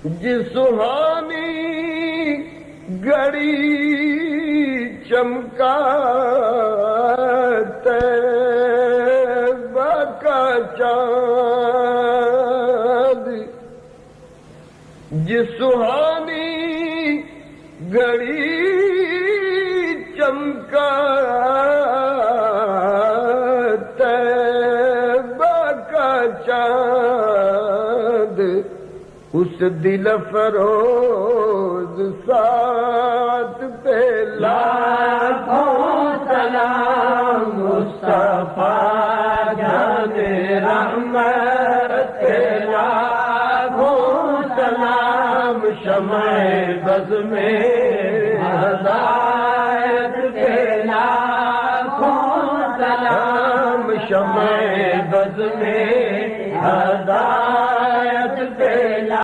جس سہانی گھڑی چمکا طیبہ کا چاند، جس سہانی گھڑی چمکا طیبہ کا چاند، اس دل فروز ساتھ پہ لاکھوں سلام مصطفیٰ جان رحمت پہ لاکھوں سلام شمع بز میں ہدایت پہ لاکھوں سلام شمع بز میں ہدایت